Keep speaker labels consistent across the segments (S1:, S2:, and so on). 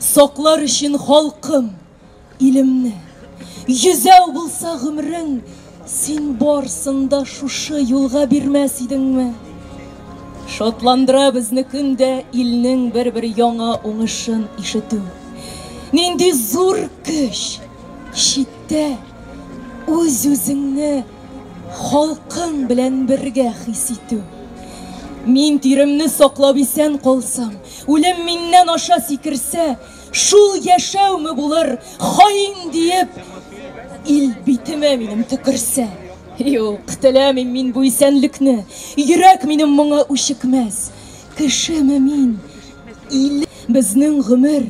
S1: Саклар өчен халкым, илемне. Йөзәү булса гомрең, син барсында шушы юлга бирмәс идеңме? Шатландыра безне көндә илнең бер-бер яңа уңышын ишетү. Нинди зур көч, читтә үз-үзеңне халкың белән бергә хис итү. Мин тиремне саклап исән калсам, үлем миннән аша сикерсә, шул яшәүме булыр, хаин диеп, ил битемә минем төкерсә. Юк, теләмим мин бу исәнлекне, йөрәк минем моңа үчекмәс. Кешеме мин, ил безнең гомер,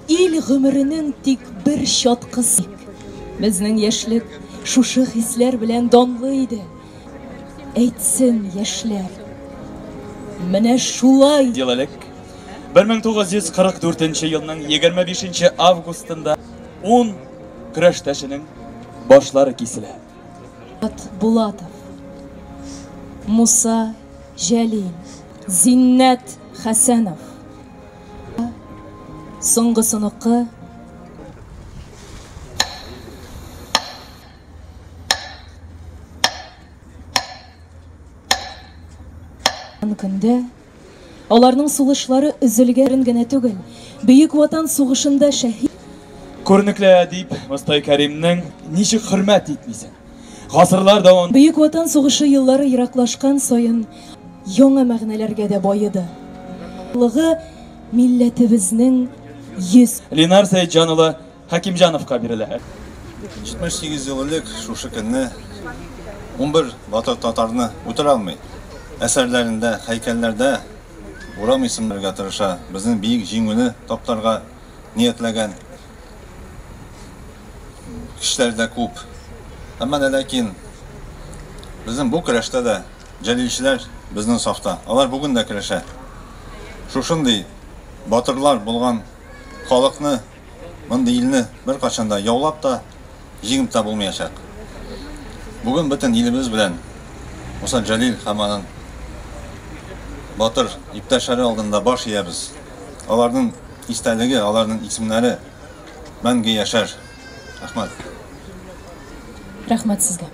S1: ил гомеренең тик бер чаткысы. Безнең яшьлек шушы хисләр белән данлы иде. Әйтсен яшьләр. Менә шулай
S2: еллык 1944 елның 25 августында 10 көрәштәшенең башлары киселә.
S1: Булатов, Муса Жәлил, Зиннәт Хәсәнов. Соңгысыныкы көндә аларның сулышлары үзелгән генә түгел, Бөек Ватан сугышында шәһид.
S2: Күренекле әдип Мостай Кәримнең ничек хөрмәт итмисен. Гасырлар дәвам.
S1: Бөек Ватан сугышы еллары ераклашкан саен яңа мәгънәләргә дә баеді. Лыгы милләтебезнең йөз.
S2: Ленар Сәйҗан улы Хәкимҗановка бирелә.
S3: 78 ел элек шушы көнне 11 ватан татарны үтер алмый. Әсәрләрендә, һәйкәлләрдә урам исемләргә тырыша, безнең биек җиңүне таптарга ниятләгән кешеләр дә күп. Әмма ләкин безнең бу көрәштә дә җәлилчеләр безнең сафта. Алар бүген дә көрәшә. Шушындый батырлар булган халыкны, мондый илне бер качанда яулап та җиңеп та булмаячак. Бүген бөтен илебез белән Муса Җәлил һәм аның батыр иптәшләре алдында баш иябез. Аларның истәлеге, аларның исемнәре мәңге яшәр. Рәхмәт.
S1: Рәхмәт сезгә.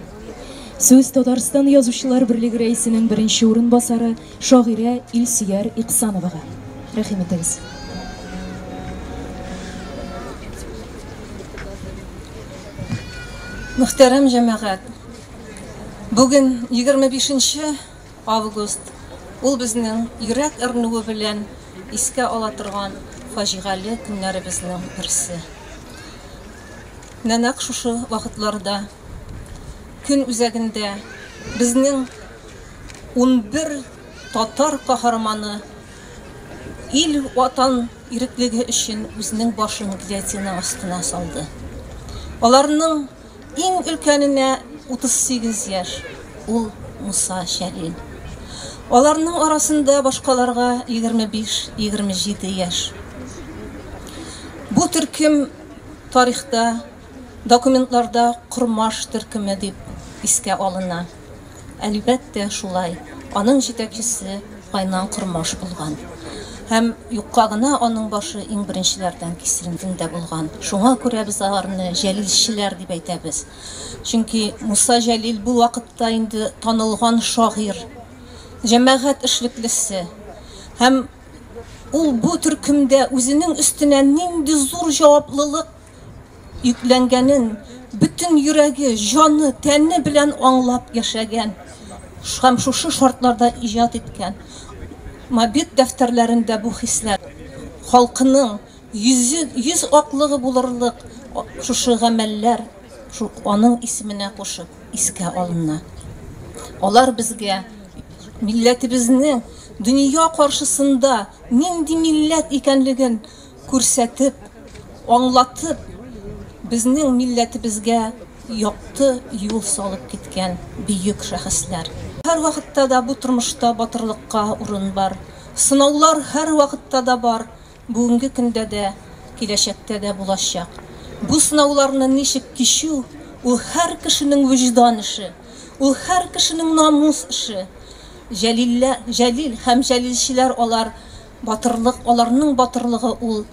S1: Сүз Татарстан язучылар берлеге рәисенең беренче урынбасары шагыйрә Илсөяр Иксановага. Рәхим итегез.
S4: Мөхтәрәм җәмәгать, бүген 25 август ул безнең йөрәк әрнүе белән искә ала торган фаҗигале көннәребезнең берсе. Нәнәк шушы вакытларда көн үзәгендә безнең 11 татар каһарманы ил ватан иреклеге өчен үзенең башын гильотина астына салды. Аларның иң өлкәненә 38 яшь, ул Муса Җәлил. Аларның арасында башкаларга 25-27 яшь. Бу төркем тарихта, документларда Кормаш төркеме дип искә алына. Әлбәттә шулай. Аның җитәкчесе Айнан Кормаш булган. Һәм юкка гына аның башы иң беренчеләрдән кисерендә булган. Шуңа күрә без аларны җәлилчеләр дип әйтәбез. Чөнки Муса Җәлил бу вакытта инде танылган шагыйрь, җәмәгать эшлеклесе. Һәм ул бу төркемдә үзенең өстенә нинди зур җаваплылык йөкләнгәнен бөтен йөрәге, җаны, тәне белән аңлап яшәгән. Һәм шушы шартларда иҗат иткән. Мабит дәфтәрләрендә бу хисләр халкының йөз аклыгы булырлык шушы гамәлләр аның исеменә кушып искә алына. Алар безгә милләтебезнең дөнья каршысында нинди милләт икәнлеген күрсәтеп, аңлатып, безнең милләтебезгә якты юл салып киткән бөек шәхесләр. Һәр вакытта да бу тормышта батырлыкка урын бар. Сынаулар һәр вакытта да бар. Бүгенге көндә дә, киләчәктә дә булачак. Бу сынауларны ничек кичү, ул һәр кешенең вөҗдан эше, ул һәр кешенең намус эше. Җәлил һәм җәлилчеләр алар батырлык, аларның батырлыгы ул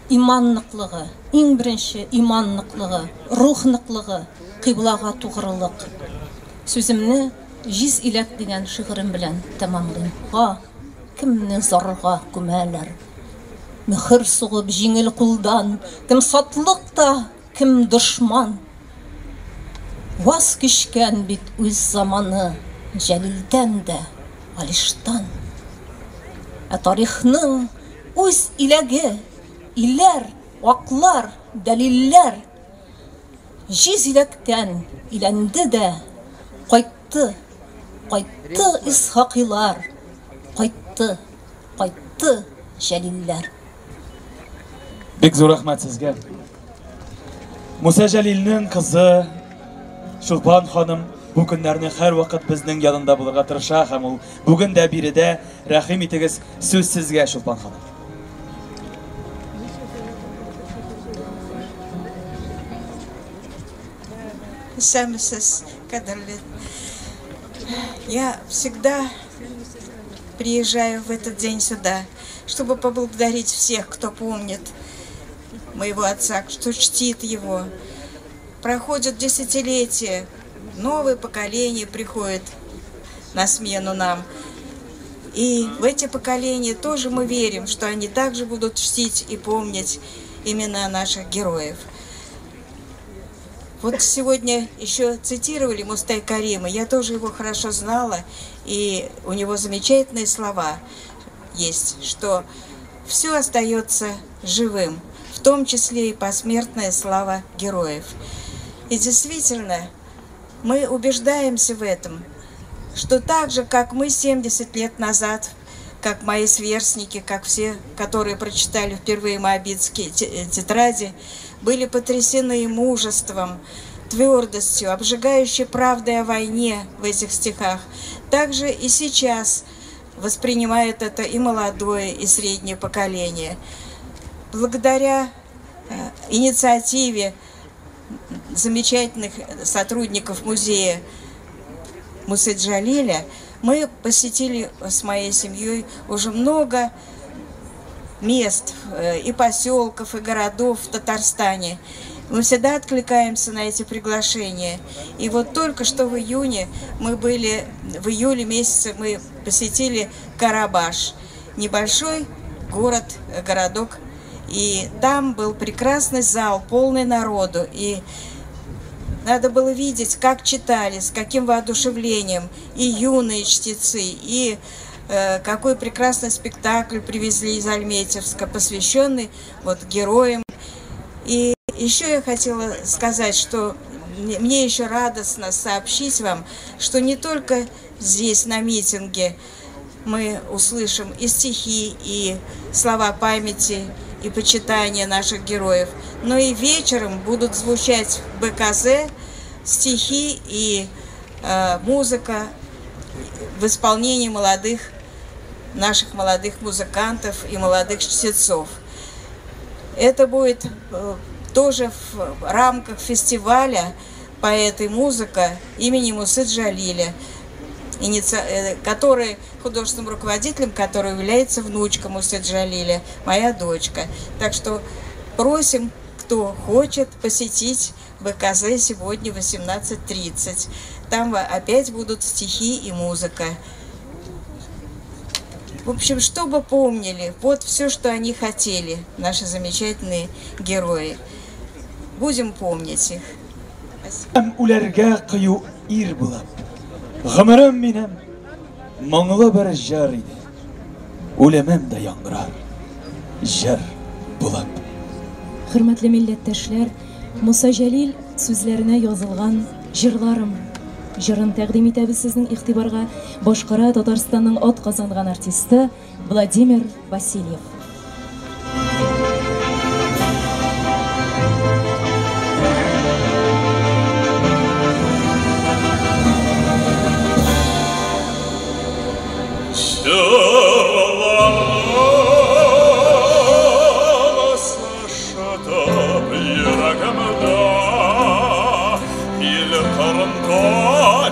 S4: иманныклыгы, иң беренче иманныклыгы, рухныклыгы, кыйблага тугрылык. Сүземне Җиз иләк дигән шигырем белән тәмамлыйм. Кемне зарга күмәләр? Мөхер сугып җиңел кулдан, кем сатлык та, кем дошман. Ваз кичкән бит үз заманы, Җәлилдән дә, Алиштан. Тарихның үз иләге, иләр, ваклар, дәлилләр. Җиз иләктән иләнде дә, кайтты, кайтты Исхакилар, кайтты, кайтты Җәлилләр.
S2: Бик зур рәхмәт сезгә. Муса Җәлилнең кызы Чулпан ханым бу көннәрне һәр вакыт безнең янында булырга тырыша һәм ул бүген дә биредә. Рәхим итегез, сүз сезгә, Чулпан ханым.
S5: Самисыз, кадерлі. Я всегда приезжаю в этот день сюда, чтобы поблагодарить всех, кто помнит моего отца, кто чтит его. Проходят десятилетия, новое поколение приходит на смену нам. И в эти поколения тоже мы верим, что они также будут чтить и помнить имена наших героев. Вот сегодня еще цитировали Мустай Карима, я тоже его хорошо знала, и у него замечательные слова есть, что все остается живым, в том числе и посмертная слава героев. И действительно, мы убеждаемся в этом, что так же, как мы 70 лет назад, как мои сверстники, как все, которые прочитали впервые моабитские тетради, были потрясены мужеством, твердостью, обжигающей правдой о войне в этих стихах, также и сейчас воспринимает это и молодое, и среднее поколение. Благодаря инициативе замечательных сотрудников музея Мусы Джалиля мы посетили с моей семьей уже много мест и поселков, и городов в Татарстане. Мы всегда откликаемся на эти приглашения. И вот только что в июне мы были, в июле месяце мы посетили Карабаш, небольшой городок. И там был прекрасный зал, полный народу. И надо было видеть, как читали, с каким воодушевлением и юные чтецы, и какой прекрасный спектакль привезли из Альметьевска, посвященный вот героям. И еще я хотела сказать, что мне еще радостно сообщить вам, что не только здесь, на митинге, мы услышим и стихи, и слова памяти, и почитания наших героев, но и вечером будут звучать в БКЗ стихи и музыка в исполнении наших молодых музыкантов и молодых чтецов. Это будет тоже в рамках фестиваля поэт и музыка имени Мусы Джалиля, который художественным руководителем, который является внучка Мусы Джалиля, моя дочка. Так что просим, кто хочет, посетить БКЗ сегодня в 18:30. Там опять будут стихи и музыка. В общем, чтобы помнили, вот все, что они хотели, наши замечательные герои. Будем помнить их.
S2: Гомерем минем моңлы бер җыр иде. Үлемем дә яңгырар. Җыр булып.
S1: Хөрмәтле милләттәшләр, Муса Җәлил сүзләренә язылган җырларым җырын тәкъдим итәбез сезнең игътибарга. Башкара Татарстанның ат казанган артисты Владимир Васильев.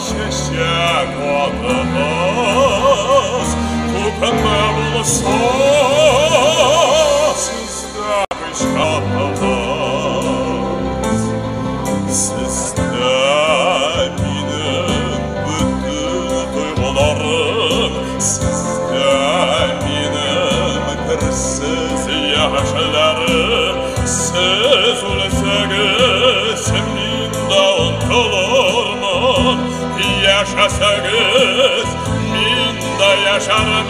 S6: Çiçek atımız, kupemle buluşur. Siz ölsəgiz, mində unutulurmun. Yaşasəgiz, mində yaşarım.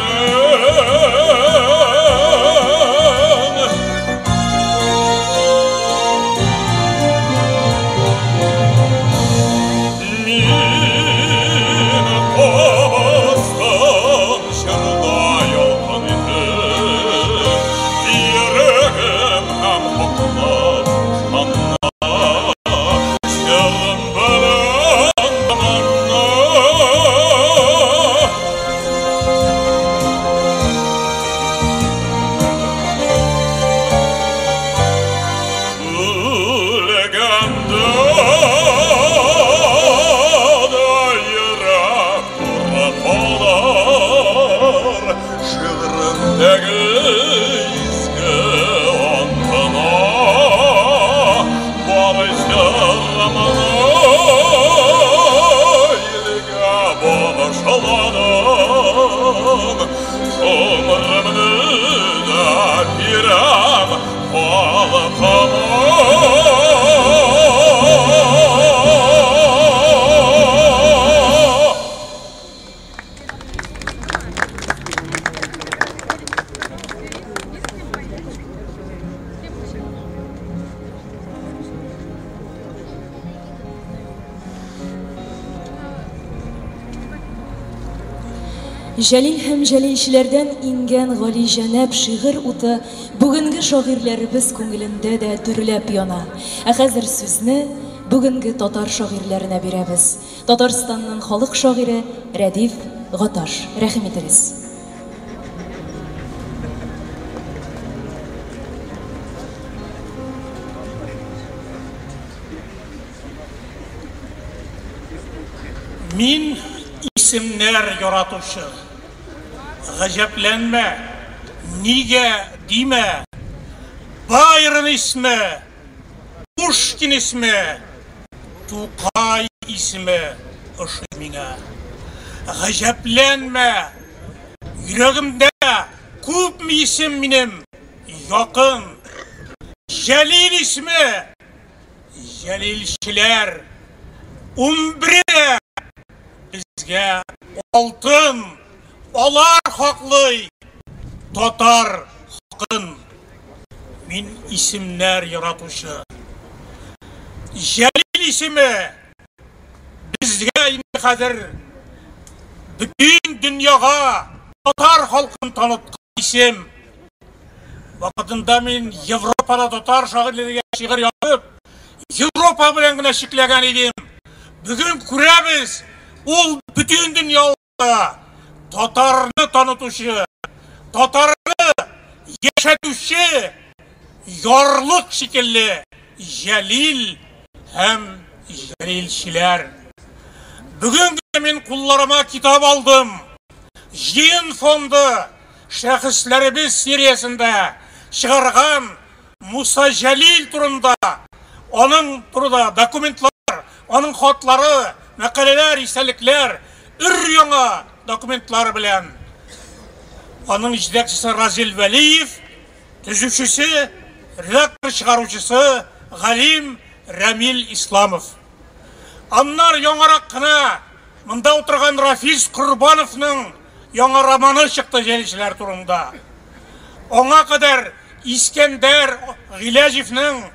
S1: Jalil һәм җәлилчеләрдән ингән Гали Җәнәп шигырь уты бүгенге шагыйрьләребез күңелендә дә дөрләп яна. Ә хәзер сүзне бүгенге татар шагыйрьләренә бирәбез. Татарстанның халык шагыйре Рәдиф Гаташ. Рәхим итегез.
S7: Мин исемнәр яратучы. Гаҗәпләнмә, нигә димә. Байрон исме, Пушкин исме, Тукай исме ошый миңа. Гаҗәпләнмә, йөрәгемдә күпме исем минем якын. Җәлил исме, җәлилчеләр 11 bizge altın, alar haklый, татар хакын. Мин исемнәр яратучы. Җәлил исеме безгә инде хәзер бүтән дөньяга татар халкын таныткан исем. Вакытында мин Европада татар шагыйрьләргә шигырь язып, Европа белән генә шикләгән идем. Бүген күрәбез, ул бүтән дөньяда татарны танытучы, татарны яшәтүче ярлык шикелле Җәлил һәм җәлилчеләр. Бүген мин кулларыма китап алдым. Җыен фонды шәхесләребез сериясендә чыгарган Муса Җәлил турында, аның турында документлар, аның хатлары, мәкаләләр, истәлекләр, өр-яңа документлар белән. Аның җитәкчесе Разил Вәлиев, төзүчесе, редактор чыгаручысы Галим Рәмил Исламов. Аннар яңарак кына монда утырган Рафис Корбановның яңа романы чыкты җәлилчеләр турында. Аңа кадәр Искәндәр Гыйләҗевнең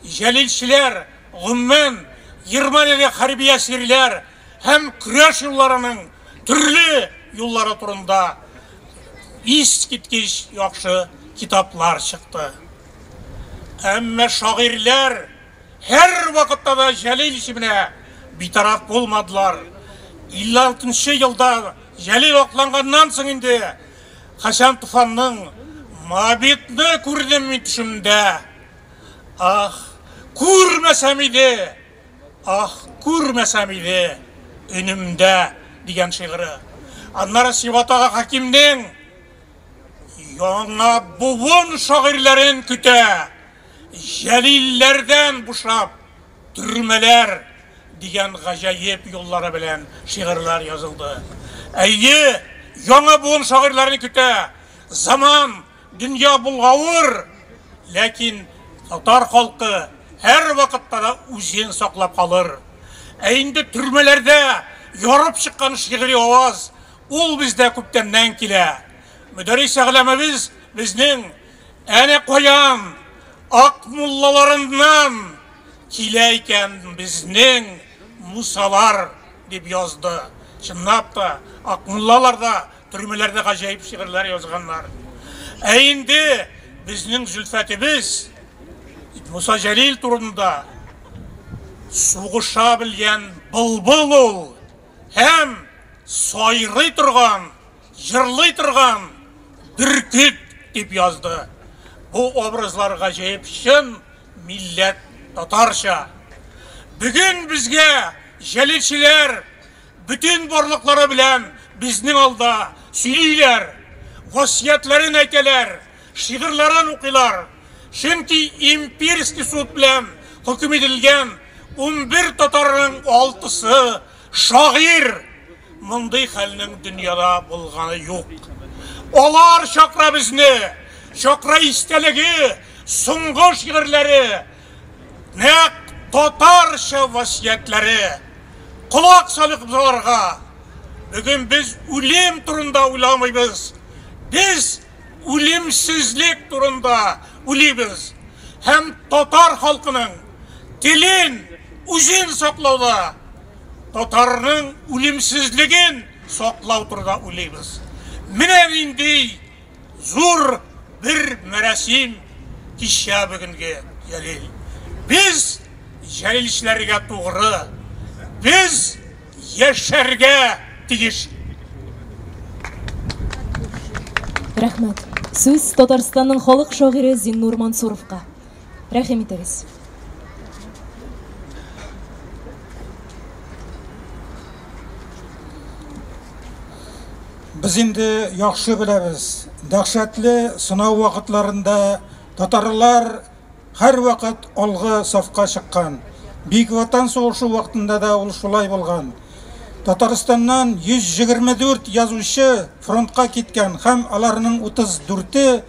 S7: җәлилчеләр гомумән Германиядә хәрби әсирләр һәм көрәш юлларының төрле юллары турында искиткеч яхшы китаплар чыкты. Әмма шагыйрьләр һәр вакытта да Җәлил исеменә битараф булмадылар. 56 елда Җәлил акланганнан соң инде Хәсән Туфанның Мабитне күрдем мин төшемдә. Ах, күрмәсәм иде, өнемдә дигән шигыры. Аннары Сибатага Хакимнең яңа буын шагыйрьләрен көтә. Jalillerden buşap, türmeler diyen gajayip yolları bilen şiirler yazıldı. Eyyi, yana buğun şairlerini küte, zaman, dünya bulgavur, lakin Tatar halkı her vakitte da uzun saklap kalır. Eyinde türmelerde yorup çıkan şiiri ovaz, ol bizde köptenden kile. Müderris ağlamabız bizning ene koyan ak mullalarından kileyken bizning musalar deb yazdı. Şınnap da ak mullalar da türmelerde gajayip şiirler yazganlar. Eyinde bizning zülfetimiz Musa Jalil turunda soğuşa bilgen bulbul ol, hem soyrı turgan, jırlı turgan Bürküt dep yazdı. Bu obrazlar gajayip şın millet tatarşa. Bugün bizge Jalilçiler bütün borlukları bilen bizning alda söyleyler, vasiyetlerin ayteler, şiirlerin okular. Çünkü imperiski sud bilen hüküm edilgen 11 Tatarın 6'sı şair. Mınday halinin dünyada bulganı yok. Olar şakra bizni, şakra istelegi, sungu şiirleri, ne Tatarşa vasiyetleri, kulak salık bizlarga. Bugün biz ulim turunda uylamayız. Biz ulimsizlik turunda uyluyuz. Hem Tatar halkının dilin uzun saklauda, Tatarның ulimsizligin saklау turda uyluyuz. Mine indi zor bir merasim kişya bugünge Jalil. Biz Jalilçilerge doğru, biz yaşarga tigiş.
S1: Рәхмәт. Сүз Татарстанның халык шагыйре Зиннур Мансуровка. Рәхим итегез.
S8: Biz indi yaxşı bilemiz. Dahşatli sınav vakitlарында Tatarlar her vakit algı safka çıkkan. Büyük Vatan Soğuşu vaktinde de ol şulay bolgan. Tataristan'dan 124 yazışı frontqa ketken, hem alarının 34'ü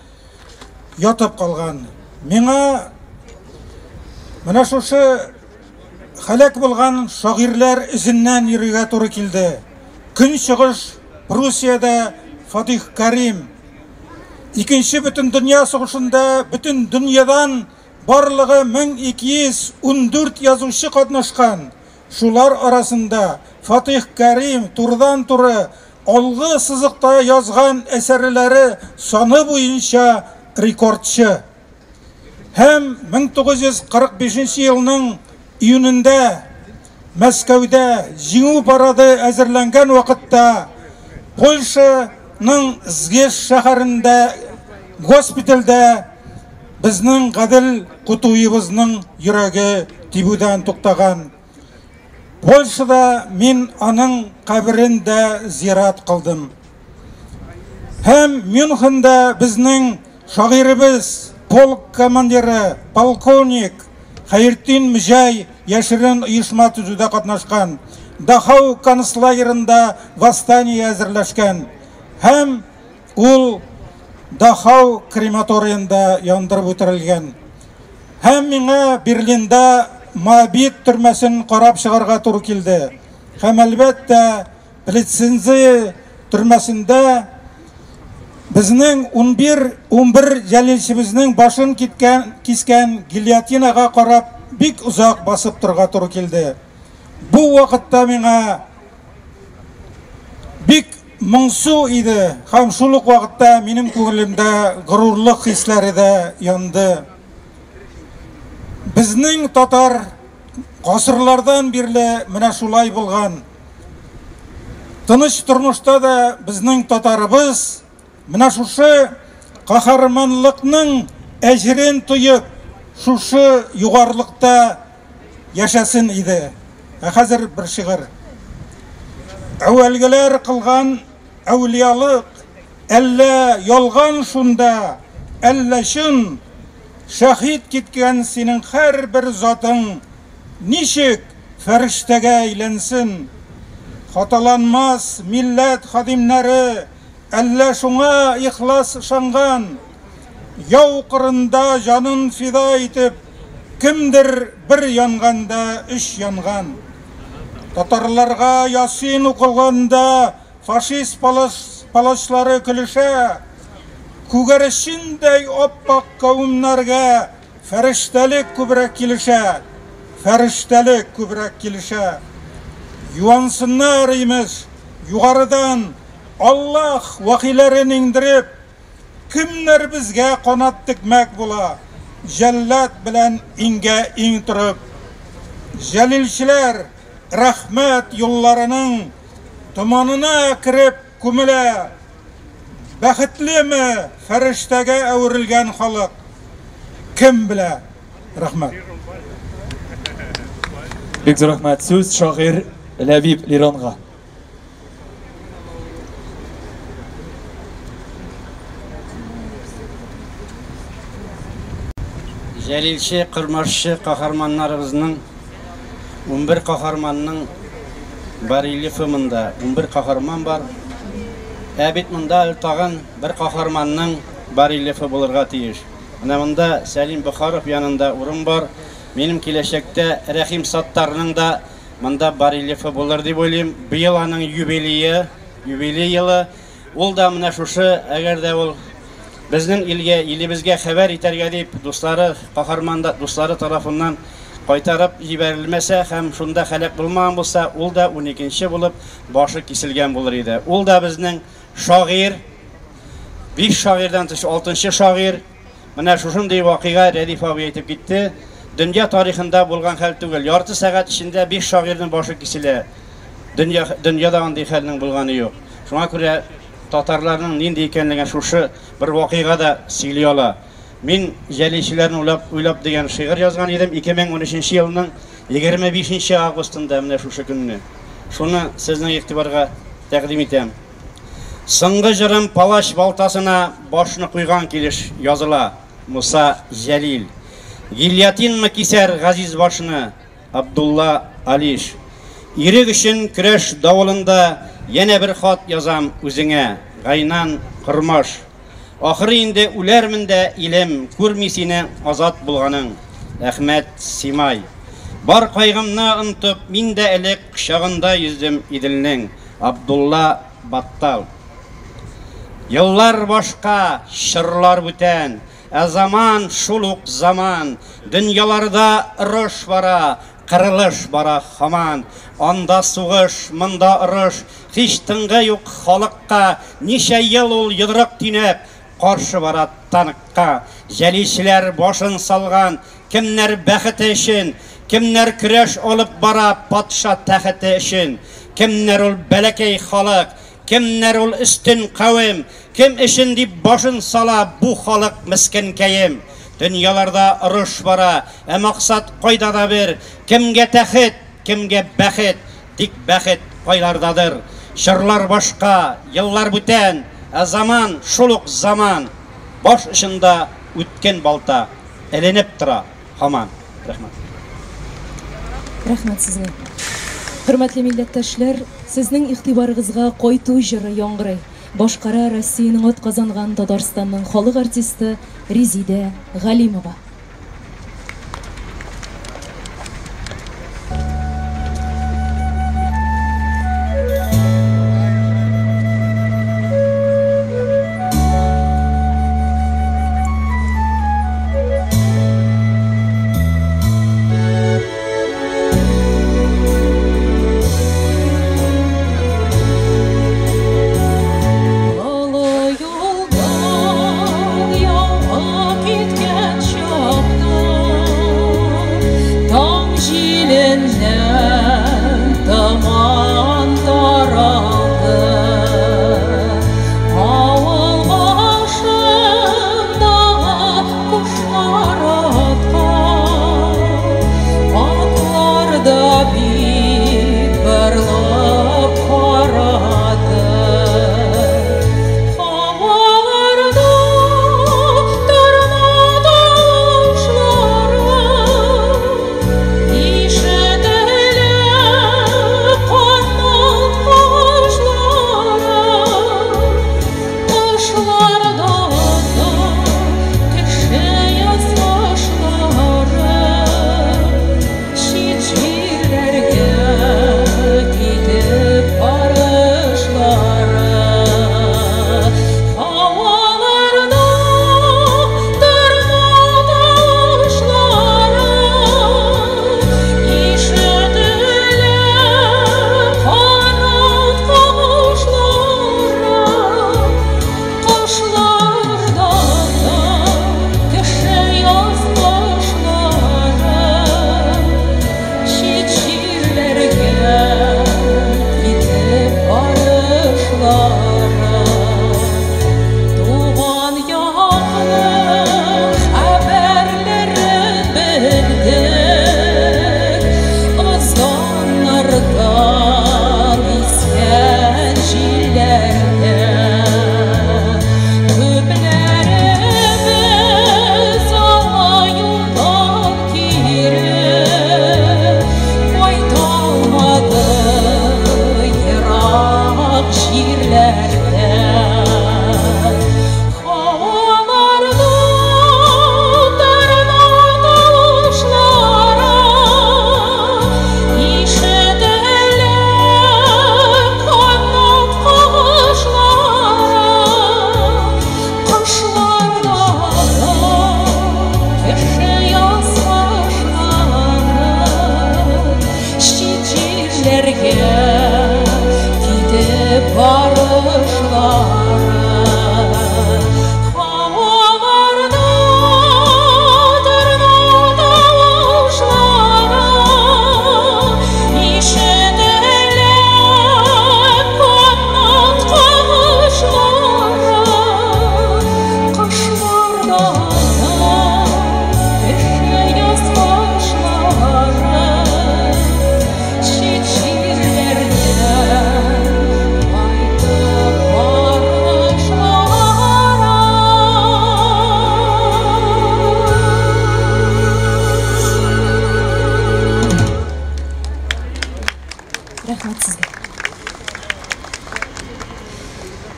S8: yatıp kalgan. Mena şuşu halak bolgan şairler izinden yürüge toru kildi. Künşıgış Rusya'da Fatih Karim. İkinci bütün dünya soğuşunda bütün dünyadan barlığı 1214 yazışı katnaşkan. Şular arasında Fatih Karim turdan turu algı sızıkta yazgan eserleri sanı boyunca rekordçı. Hem 1945 yılının iyununda Moskvada Jimu paradı hazırlangan vakitte Polşa'nın Zgeş şehirinde gospitalda bizning Gadil Kutuyibizning yuragi tibudan to'xtagan. Polşa'da men onun kabirinde ziyaret kıldım. Hem München'de bizning şairimiz, polk komandiri, polkovnik Hayrettin Müjay yaşırın uyuşma tüzüde katnaşkan. Dachau konslagerinde vastaniye hazırlaşkan. Hem ul Dachau krematoriyinde yandırıp ötürülgen. Hem mine Berlin'de Mabit türmesini qarab шығарға туры келді. Hem elbette Plitsinzi türmesinde bizning 11 Jalilçimizning başın kesken gilyotinaga qarab bik uzak basıp turga туры келді. Bu vakitte mine bik mыңсу idi. Hem şuluk vakitte benim көңілімде gururluk hisleri de yandı. Bizning Tatar asırlardan birle mine şulay bulgan. Tыныç turmuşta da bizning Tatarыбыз mine şuşu kahramanlıkның ecrin tuyup şuşu yugarlıkta yaşasın idi. Hazır bir şiir. Evvelgeler kılgan evliyalık elle yolgan şunda elle şın Шахид кеткен сенің һәр бір затың ничек фәрештәгә әйләнсен. Хаталанмас милләт хадимнәре әллә шуңа ихлас ышанган. Яу кырында жанын фида итеп, кемдер бір янганда үш янган. Татарларга Ясин укылганда фашист палачлары көлешә. Күгәрчиндәй оппак кавымнарга фәрештәлек күбрәк килешә. Фәрештәлек күбрәк килешә. Юансыннар имеш, югарыдан Аллах вахиләрен индереп, кемнәр безгә канат текмәк була, җәллат белән иңгә иң торып. Җәлилчеләр рәхмәт юлларының томанына кирип күмелә. Бәхетлеме фәрештәгә әверелгән халык? Кем белә? Рәхмәт.
S2: Бик зур рәхмәт. Сүз шагыйрь Ләбиб Лиронга.
S9: Җәлилче, кырмашчы каһарманнарыбызның 11 каһарманның барилифы монда. 11 каһарман бар. Бит монда тагын бер каһарманның барилифы булырга тиеш. Менә монда Сәлим Бохаров янында урын бар. Минем киләчәктә Рәхим Саттарның да монда барилифы булыр дип уйлыйм. Быел аның юбилее елы. Ул да менә шушы, әгәр дә ул безнең илебезгә хәбәр итәргә дип дуслары, каһарманда дуслары тарафыннан кайтарып җибәрелмәсә һәм шунда хәлак булмаган булса, ул да 12нче булып башы киселгән булыр иде. Ул да безнең шагыйрь, 5 шагыйрьдән тыш 6нчы шагыйрь. Менә шушындый вакыйга Рәдиф абый әйтеп китте. Дөнья тарихында булган хәл түгел. Ярты сәгать эчендә 5 шагыйрьнең башы киселә. Дөньяда андый хәлнең булганы юк. Шуңа күрә татарларның нинди икәнлеген шушы бер вакыйга да сөйли ала. Мин җәлилчеләрне уйлап дигән шигырь язган идем 2013 елның 25 августында менә шушы көнне. Шуны сезнең игътибарга тәкъдим итәм. Соңгы җырым палач балтасына башны куйган килеш языла. Муса Җәлил. Гильятинмы кисәр газиз башны? Абдулла Алиш. Ирек өчен көрәш давылында Яна бер хат язам үзеңә, Гайнан Кырмаш. Ахыры инде үләрмен дә илем, күрми сине азат булганың. Әхмәт Симай. Бар кайгымны онтып, мин дә элек кочагында йөздем Иделнең. Абдулла Баттал. Еллар башка, шырлар бүтән, заман шул ук заман, дөньяларда рыш бара, кырылыш бара хаман. Анда сугыш, монда ырыш, һич тынгы юк халыкка, ничә ел ул йодрык тинеп, каршы бара таныкка. Җәлилчеләр башын салган, кемнәр бәхете өчен, кемнәр көрәш алып бара патша тәхете өчен, кемнәр ул бәләкәй халык, кемнәр ул өстен кавем, кем өчен дип башын сала бу халык мискенкәем. Дөньяларда ырыш бара, максат кайда да бер, кемгә тәхет, кемгә бәхет, тик бәхет кайлардадыр. Шырлар башка, еллар бүтән, заман шул ук заман. Баш ишында үткән балта эленеп тора хаман. Рәхмәт.
S1: Рәхмәт сезгә. Хөрмәтле милләттәшләр, сезнең игътибарыгызга кайту җыры яңгырый. Башкара Россиянең ат казанган Татарстанның халык артисты Резидә Галимова.
S10: Yoldan yolga gitken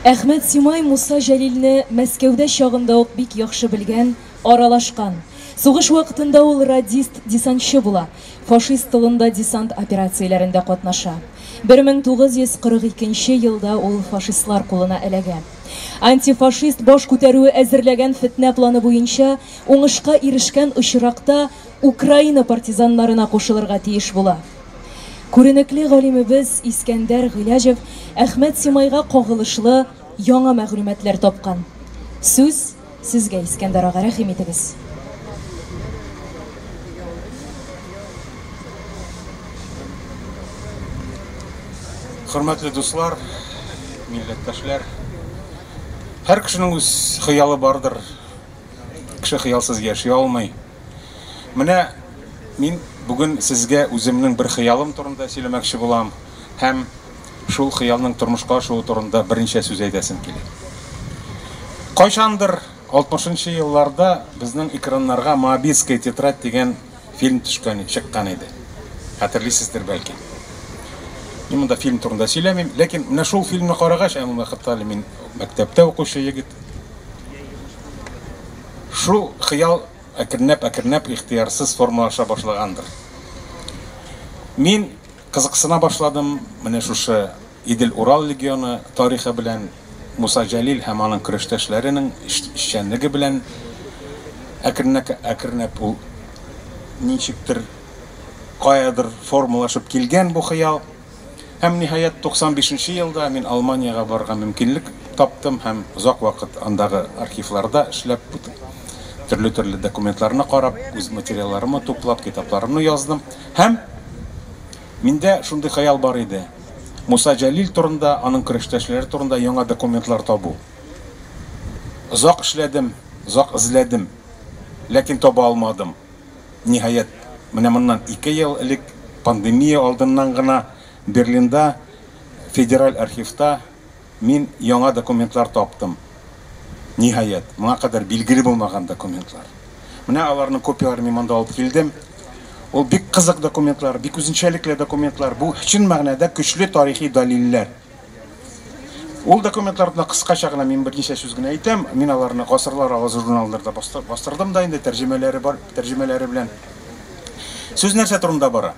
S1: Әхмәт Симай Муса Җәлилне Мәскәүдә чагында ук бик яхшы белгән, аралашкан. Сугыш вакытында ул радист, десантчы була. Фашист тылында десант операцияләрендә катнаша. 1942 елда ул фашистлар кулына эләгә. Антифашист баш күтәрүе әзерләгән фитнә планы буенча уңышка ирешкән очракта Украина партизаннарына кушылырга тиеш була. Күренекле галимебез Искәндәр Гыйләҗев Әхмәт Симайга кагылышлы яңа мәгълүматлар тапкан. Сүз сезгә, Искәндәр ага, рәхим итегез.
S7: Хөрмәтле дуслар, милләттәшләр, һәр кешенең үз хыялы бардыр. Кеше хыялсыз яши алмый. Менә мин бүген сезгә үземнең бер хыялым турында сөйләмәкче булам, һәм шул хыялның тормышка ашуы турында берничә сүз әйтәсем килә. Кайчандыр 60-нчы елларда безнең экраннарга Моабитская тетрадь дигән фильм чыккан иде. Хәтерлисездер бәлки. Мин монда фильм турында сөйләмим, ләкин менә шул фильмны карагач, ул вакытта мин мәктәптә укучы егет. Шул хыял әкренләп ихтыярсыз формалаша башлагандыр. Мин кызыксына башладым менә шушы Идел Урал легионы тарихы белән, Муса Җәлил һәм аның көрәштәшләренең эшчәнлеге белән әкренләп ул ничектер каядыр формалашып килгән бу хыял. Һәм ниһаять 95-нче елда мин Алманиягә барырга мөмкинлек таптым һәм озак вакыт андагы архивларда эшләп, төрле документларны карап, үз материалларымны туплап, китапларымны яздым. Һәм миндә шундый хыял бар иде. Муса Җәлил турында, аның көрәштәшләре турында яңа документлар табу. Озак эшләдем, озак эзләдем, ләкин таба алмадым. Ниһаять, менә моннан 2 ел элек пандемия алдыннан гына Берлинда федераль архивта мин яңа документлар таптым. Ниһаять, моңа кадәр билгеле булмаган документлар. Менә аларның копияларын мин монда алып килдем. Ул бик кызык документлар, бик үзенчәлекле документлар. Бу чын мәгънәдә көчле тарихи далилләр. Ул документларны кыскача гына мин берничә сүз генә әйтәм. Мин аларны гасырлар алгы журналларда бастырдым да инде тәрҗемәләре бар, тәрҗемәләре белән. Сүз нәрсә турында бара?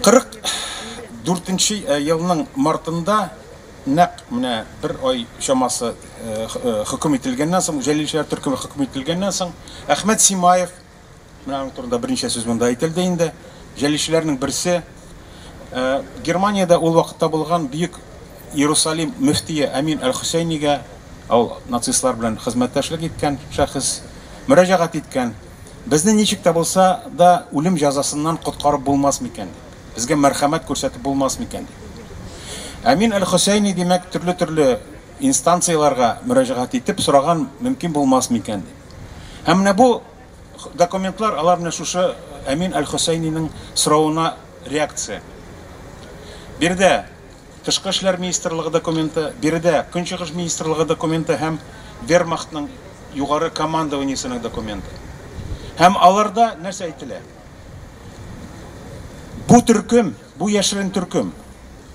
S7: 44-нче елның мартында нәкъ менә бер ай чамасы хөкем ителгәннән соң, Җәлилчеләр төркеме хөкем ителгәннән соң, Әхмәт Симаев, менә аның турында берничә сүз монда әйтелде инде. Җәлилчеләрнең берсе Германиядә ул вакытта булган бөек Иерусалим мөфтие Амин Аль-Хусейнигә, ул нацистлар белән хезмәттәшлек иткән шәхес, мөрәҗәгать иткән. Безне ничек тә булса да үлем җәзасыннан коткарып булмас микән? Безгә мәрхәмәт күрсәтеп булмас микән? Амин Аль-Хусейни димәк төрле инстанцияларга мөрәҗәгать итеп сораган мөмкин булмас микән? Һәм менә бу документлар алар менә шушы Амин Аль-Хусейниның соравына реакция. Бирдә Тышкы эшләр министрлыгы документы, бирдә Көнчыгыш министрлыгы документы һәм Вермахтның югары командованиесенең документы. Һәм аларда нәрсә әйтелә? Бу төркем, бу яшерен төркем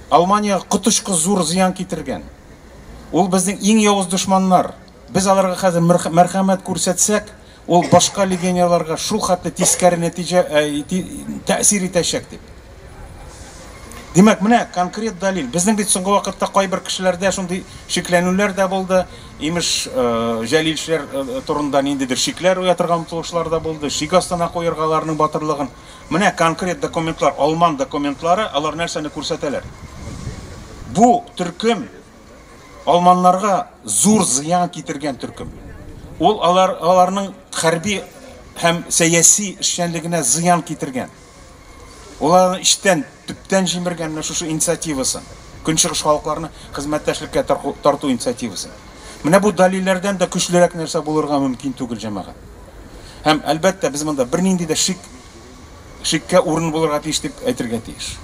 S7: Алманиягә котышкы зур зыян китергән. Ул безнең иң явыз дошманнар. Без аларга хәзер мәрхәмәт күрсәтсәк, ул башка легионерларга шул хәтле тискәре нәтиҗә тәэсир итәчәк дип. Димәк, менә конкрет далил. Безнең бит соңгы вакытта кайбер кешеләрдә шундый шикләнүләр дә булды. Имеш, Җәлилчеләр турында ниндидер шикләр уятырган тулышлар да булды. Шик астына куергаларның батырлыгын. Менә конкрет документлар, алман документлары, алар нәрсәне күрсәтәләр? Бу төркем алманнарга зур зыян китергән төркем. Ул аларның хәрби һәм сәяси эшчәнлегенә зыян китергән. Уларны иштән, төптән җимергән менә шушы инициативасын. Көнчыгыш халыкларны хезмәттәшлеккә тарту инициативасын. Менә бу далилләрдән дә көчлерәк нәрсә булырга мөмкин түгел җәмәгать. Һәм әлбәттә без монда бернинди дә шиккә урын булырга тиеш дип әйтергә тиеш.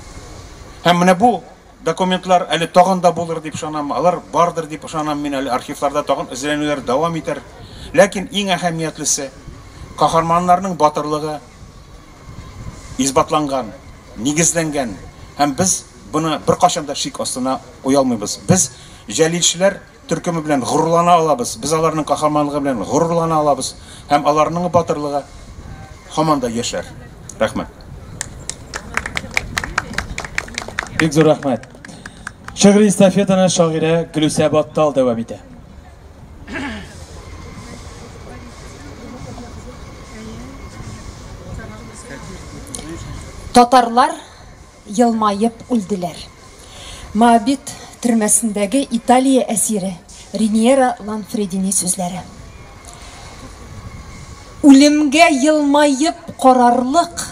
S7: Һәм менә бу документлар әле тагын да булыр дип ышанам, алар бардыр дип ышанам мин, әле архивларда тагын эзләнүләр дәвам итәр. Ләкин иң әһәмиятлесе каһарманнарның батырлыгы избатланган, нигезләнгән. Һәм без буны беркайчан да шик астына куя алмыйбыз. Без Җәлилчеләр төркеме белән горурлана алабыз. Без аларның каһарманлыгы белән горурлана алабыз һәм аларның батырлыгы һаман да яшәр. Рәхмәт.
S2: Бик зур рәхмәт. Шигъри эстафетаны шагыйрә Гөлүсә Баттал дәвам итә.
S10: Татарлар елмайып үлделәр. Моабит төрмәсендәге Италия әсире Риньера Ланфредини сүзләре. Үлемгә елмайып карарлык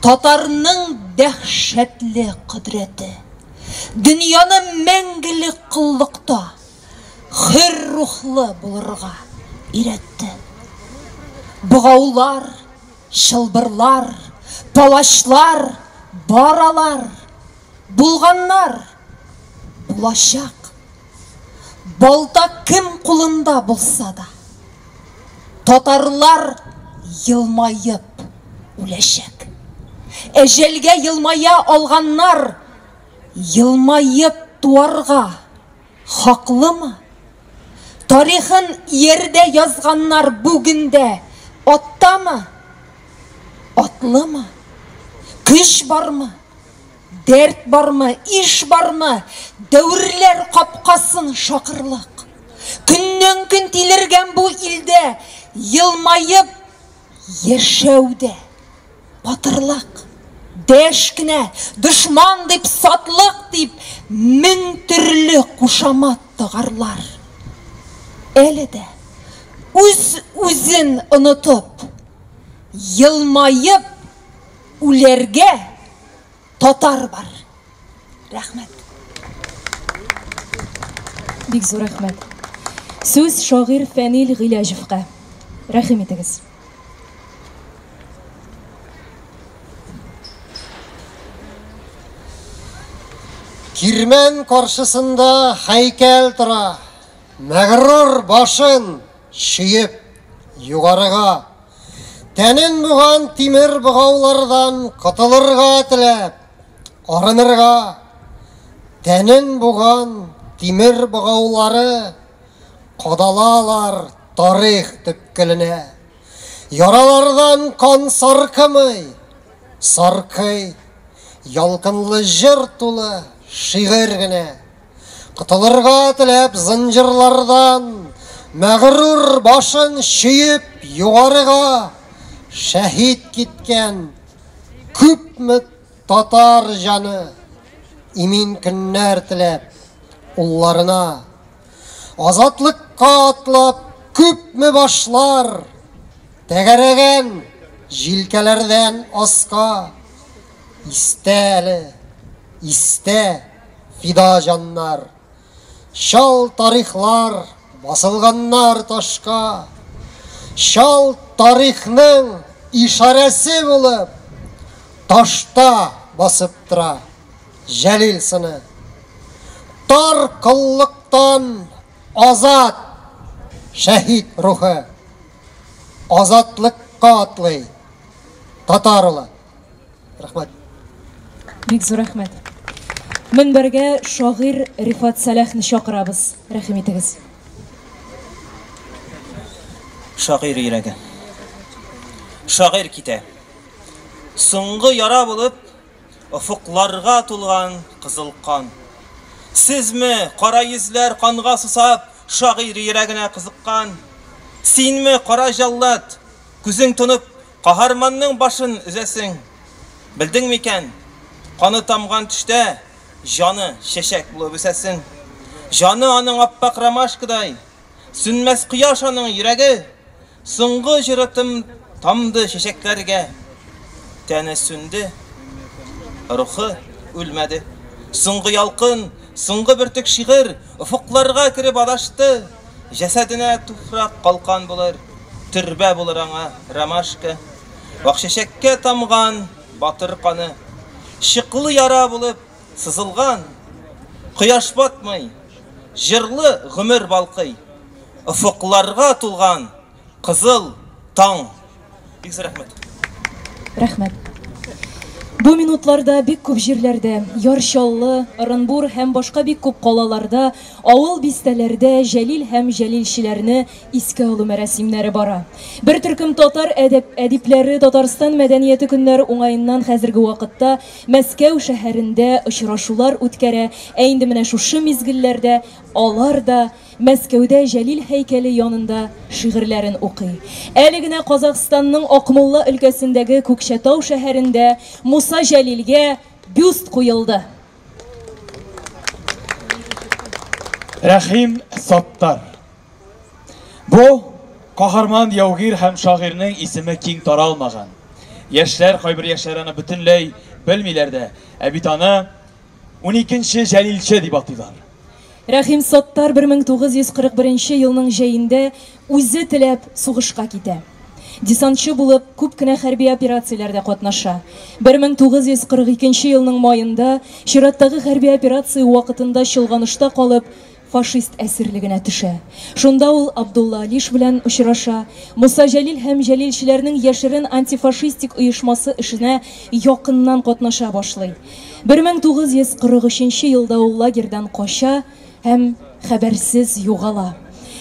S10: татарның дәһшәтле кодрәте. Дөньяны мәңгелек кыллыкта хөр рухлы булырга өйрәтте. Бугаулар, шылбырлар, палачлар, баралар, булганнар, булачак. Балта кем кулында булса да, татарлар елмайып үләчәк. Әҗәлгә елмая алганнар елмайып туарга хаклымы? Тарихын ердә язганнар бүгендә аттамы? Атлымы? Көч бармы? Дәрт бармы? Иш бармы? Дәврләр капкасын шакырлык. Көннән көн тилергән бу илдә елмайып яшәүдә батырлык. Дәш кенә, дошман дип, сатлык дип, мең төрле кушамат тагарлар. Әле дә үз-үзен онытып, елмайып үләргә татар бар. Рәхмәт.
S1: Бик зур рәхмәт. Сүз шагыйрь Фәнил Гыйләҗевкә. Рәхим итегез.
S11: Кирмен каршысында һәйкәл тора. Мәгрур башын шиеп югарыга. Тәнен буган тимер бугаулардан котылырга теләп, арынырга. Тәнен буган тимер бугаулары кадалалар тарих төпкеленә. Яралардан кан саркымый, саркый, ялкынлы җыр тулы шигырь генә. Котылырга теләп зинҗирлардан, мәгрур башын шиеп югарыга. Шәһид киткән күпме татар җаны, имин көннәр теләп улларына. Азатлыкка атлап күпме башлар, тәгәрәгән җилкәләрдән аска. Истә әле, истә фида җаннар. Шал тарихлар басылганнар ташка. Шал тарихның ишарәсе булып ташта басып тора Җәлил сыны. Тар кыллыктан азат шәһид рухы. Азатлыкка атлый татар улы. Рәхмәт.
S1: Бик зур рәхмәт. Минбәргә шагыйрь Рифат Сәләхне чакырабыз. Рәхим итегез.
S12: Шагыйрь йөрәге. Шагыйрь китә. Соңгы яра булып, офыкларга тулган кызыл кан. Сезме, кара йөзләр канга сусап, шагыйрь йөрәгенә кызыккан? Синме, кара җаллат, күзең тонып, каһарманның башын үзәсең? Белдең микән? Каны тамган төштә, җаны чәчәк булып үсәсең. Җаны аның аппак ромашкадай, сүнмәс кояш аның йөрәге. Соңгы җырытым тамды чәчәкләргә. Тәне сүнде, рухы үлмәде. Соңгы ялкын, соңгы бөртек шигырь офыкларга киреп адашты. Җәсәденә туфрак калкан булыр, төрбә булыр аңа ромашка. Вак чәчәккә тамган батыр каны, шыклы яра булып сызылган. Кояш батмый, җырлы гомер балкый. Офыкларга тулган кызыл таң. Бик рәхмәт.
S1: Рәхмәт. Бу минутларда бик күп җирләрдә, Ярчаллы, Ырынбур һәм башка бик күп калаларда, авыл бистәләрдә Җәлил һәм Җәлилчеләрне искә алу мәрәсимнәре бара. Бер төркем татар әдипләре Татарстан мәдәнияте көннәре уңаеннан хәзерге вакытта Мәскәү шәһәрендә очрашулар үткәрә. Инде менә шушы мизгелләрдә алар да Мәскәүдә Җәлил һәйкәле янында шигырьләрен укый. Әле генә Казакъстанның Акмулла өлкәсендәге Күкчәтау шәһәрендә Муса Җәлилгә бюст куелды.
S2: Рәхим Саттар. Бу каһарман яугир һәм шагыйрьнең исеме киң таралмаган. Яшьләр кайбер яшьләр аны бөтенләй белмиләр дә, ә бит аны 12нче Җәлилче дип атыйлар.
S1: Рәхим Саттар 1941 елның җәендә үзе теләп сугышка китә. Десантчы булып күп кенә хәрби операцияләрдә катнаша. 1942 елның маенда чираттагы хәрби операция вакытында чолганышта калып, фашист әсирлегенә төшә. Шунда ул Абдулла Алиш белән очраша, Муса Җәлил һәм Җәлилчеләрнең яшерен антифашистик оешмасы эшенә якыннан катнаша башлый. 1943 елда ул лагерьдан кача һәм хәбәрсез югала.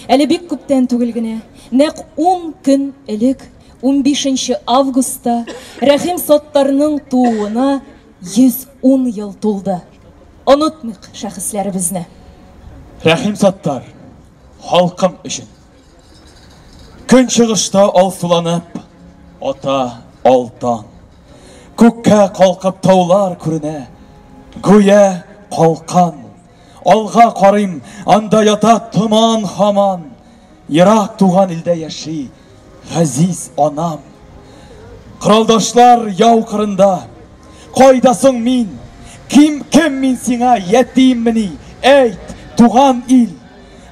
S1: Әле бик күптән түгел генә, нәкъ 10 көн элек, 15 августта Рәхим Саттарның тууына 110 ел тулды. Онытмыйк шәхесләребезне.
S2: Рәхим Саттар, халкым өчен. Көн чыгышта алсуланып, ата алтан. Күккә калкып таулар күренә, гүя калкан. Алга карыйм, анда ята томан хаман. Ерак туган илдә яши, газиз анам. Кыралдашлар яу кырында, кайдасың мин? Ким мин сиңа ятиммени? Әйт, туган ил.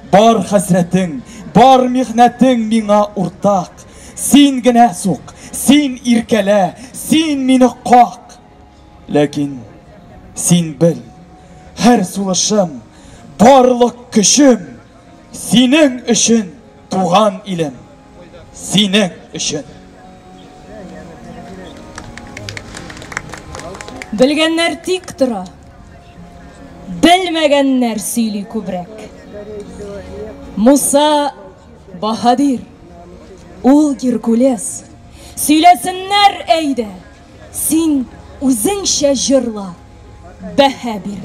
S2: Бар хәсрәтең, бар михнәтең миңа уртак. Син генә сук, син иркәлә, син мине как. Ләкин син бел, һәр сулышым, барлык көчем синең өчен, туган илем, синең өчен.
S1: Белгәннәр тик тора, белмәгәннәр сөйли күбрәк. Муса Баһадир, ул Геркулес, сөйләсеннәр әйдә, син үзеңчә җырла, бәһа бир,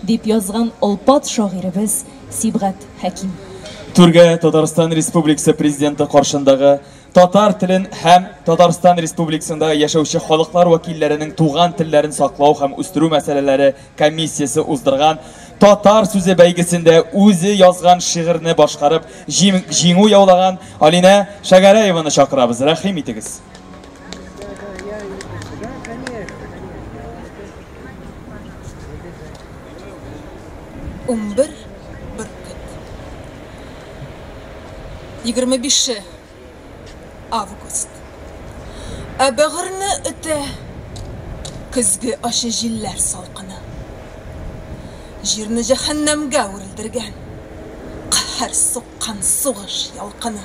S1: дип язган олпат шагыйребез Сибгат Хәким.
S2: Түргә Татарстан Республикасы президенты каршындагы татар телен һәм Татарстан Республикасында яшәүче халыклар вәкилләренең туган телләрен саклау һәм үстерү мәсьәләләре комиссиясе уздырган татар сүзе бәйгесендә үзе язган шигырьне башкарып җиңү яулаган Алина Шәгәрәеваны чакырабыз. Рәхим итегез.
S4: Бер бөркет. 25 август. Бәгырне үтә көзге ашы җилләр салкыны. Җирне җәһәннәмгә үрелдергән каһәр суккан сугыш ялкыны.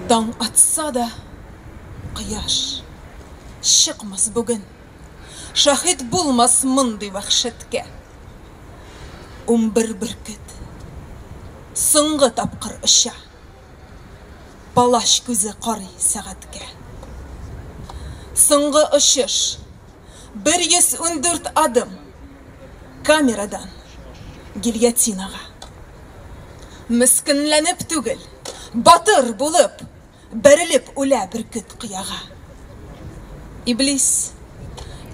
S4: Таң атса да кояш чыкмас бүген. Шаһид булмас мондый вәхшәткә. 11 бөркет. Соңгы тапкыр оча. Палаш күзе карый сәгатькә. Соңгы очыш. 114 адым. Камерадан гильотинага. Мискенләнеп түгел, батыр булып, бәрелеп үлә бөркет кыяга. Иблис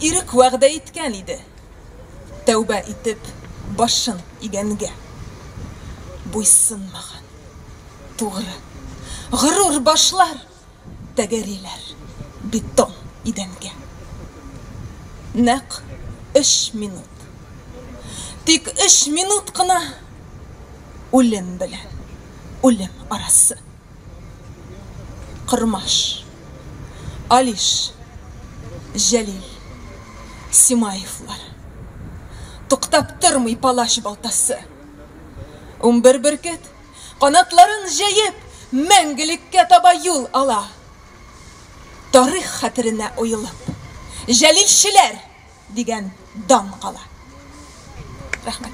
S4: ирек вәгъдә иткән иде. Тәүбә итеп башын игәнгә. Буйсынмаган. Тугры. Гырур башлар тәгәриләр бетон идәнгә. Нәк 3 минут. Тик 3 минут кына үлем белән үлем арасы. Кырмаш, Алиш, Җәлил, Симаевлар. Туктап тормый палаш балтасы. 11 бөркет канатларын җәеп мәңгелеккә таба юл ала. Тарих хәтеренә уелып, Жәлилшілер деген дан қала. Рахмет.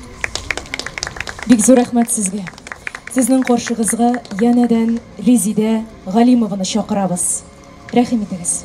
S1: Бик зур рәхмәт сезгә. Сезнең каршыгызга янәдән Резидә Галимованы чакырабыз. Рәхим итегез.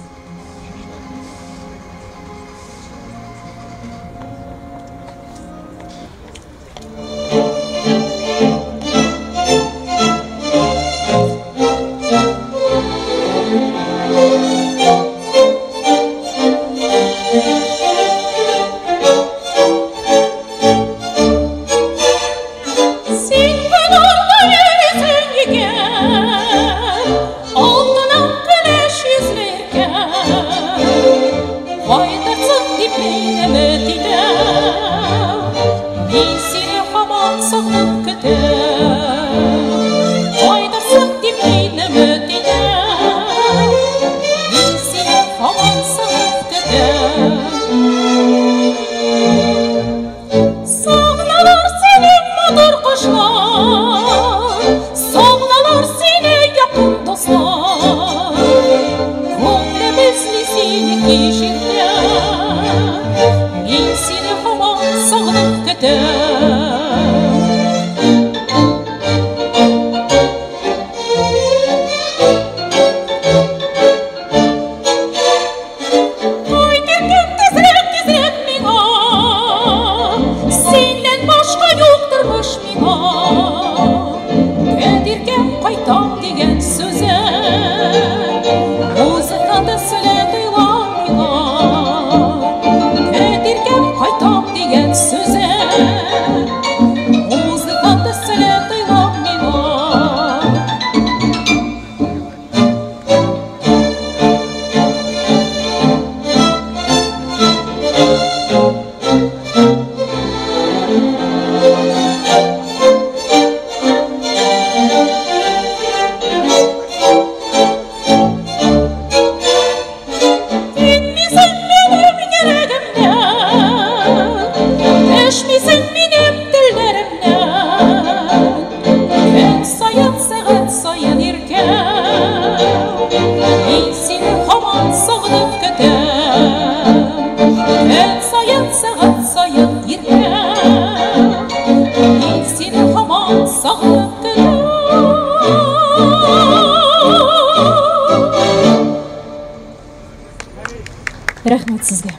S1: Рәхмәт сезгә.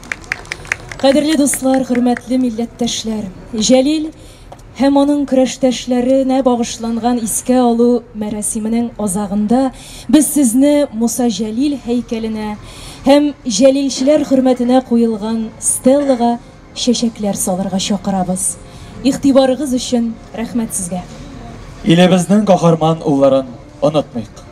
S1: Кадерле дуслар, хөрмәтле милләттәшләр, Җәлил һәм аның көрәштәшләренә багышланган искә алу мәрасименең азагында без сезне Муса Җәлил һәйкәленә һәм җәлилчеләр хөрмәтенә куелган стеллага чәчәкләр салырга чакырабыз. Игътибарыгыз өчен рәхмәт сезгә.
S2: Илебезнең каһарман улларын онытмыйк.